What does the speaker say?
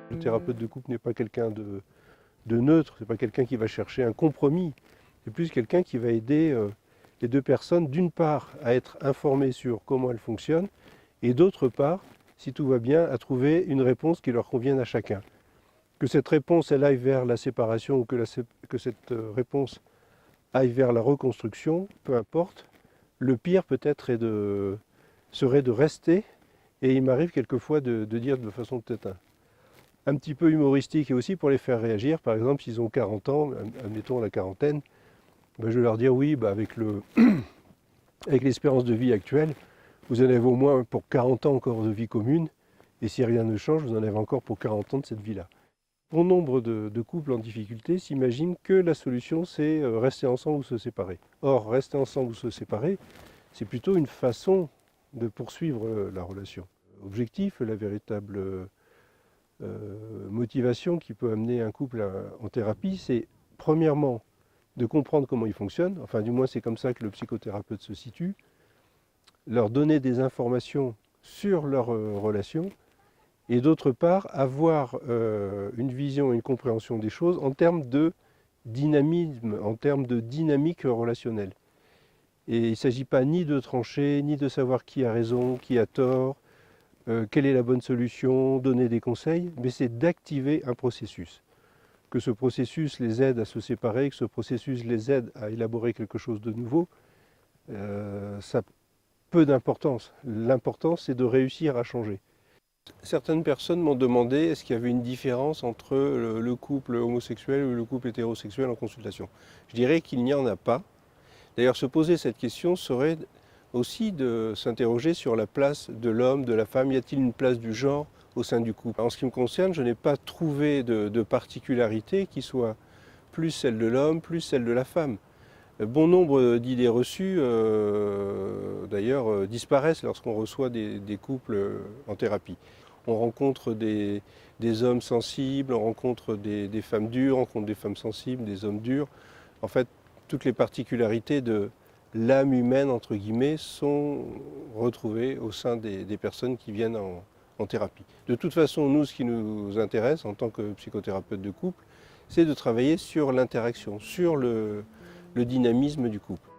Le thérapeute de couple n'est pas quelqu'un de neutre, c'est pas quelqu'un qui va chercher un compromis, c'est plus quelqu'un qui va aider les deux personnes, d'une part, à être informées sur comment elles fonctionnent, et d'autre part, si tout va bien, à trouver une réponse qui leur convienne à chacun. Que cette réponse elle aille vers la séparation ou que cette réponse aille vers la reconstruction, peu importe. Le pire peut-être serait de rester, et il m'arrive quelquefois de dire de façon peut-être un petit peu humoristique et aussi pour les faire réagir. Par exemple, s'ils ont 40 ans, admettons la quarantaine, ben je vais leur dire oui, avec l'espérance de vie actuelle, vous en avez au moins pour 40 ans encore de vie commune, et si rien ne change, vous en avez encore pour 40 ans de cette vie-là. Bon nombre de couples en difficulté s'imaginent que la solution c'est rester ensemble ou se séparer. Or, rester ensemble ou se séparer, c'est plutôt une façon de poursuivre la relation. Objectif, la véritable motivation qui peut amener un couple en thérapie, c'est premièrement de comprendre comment ils fonctionnent, enfin du moins c'est comme ça que le psychothérapeute se situe, leur donner des informations sur leur relation, et d'autre part avoir une vision et une compréhension des choses en termes de dynamisme, en termes de dynamique relationnelle. Et il ne s'agit pas ni de trancher, ni de savoir qui a raison, qui a tort, quelle est la bonne solution, donner des conseils, mais c'est d'activer un processus. Que ce processus les aide à se séparer, que ce processus les aide à élaborer quelque chose de nouveau, ça a peu d'importance. L'important, c'est de réussir à changer. Certaines personnes m'ont demandé est-ce qu'il y avait une différence entre le couple homosexuel ou le couple hétérosexuel en consultation. Je dirais qu'il n'y en a pas. D'ailleurs, se poser cette question serait aussi de s'interroger sur la place de l'homme, de la femme. Y a-t-il une place du genre au sein du couple? En ce qui me concerne, je n'ai pas trouvé de particularité qui soit plus celle de l'homme, plus celle de la femme. Bon nombre d'idées reçues, d'ailleurs, disparaissent lorsqu'on reçoit des couples en thérapie. On rencontre des hommes sensibles, on rencontre des femmes dures, on rencontre des femmes sensibles, des hommes durs. En fait, toutes les particularités de l'âme humaine, entre guillemets, sont retrouvées au sein des personnes qui viennent en thérapie. De toute façon, nous, ce qui nous intéresse en tant que psychothérapeute de couple, c'est de travailler sur l'interaction, sur le dynamisme du couple.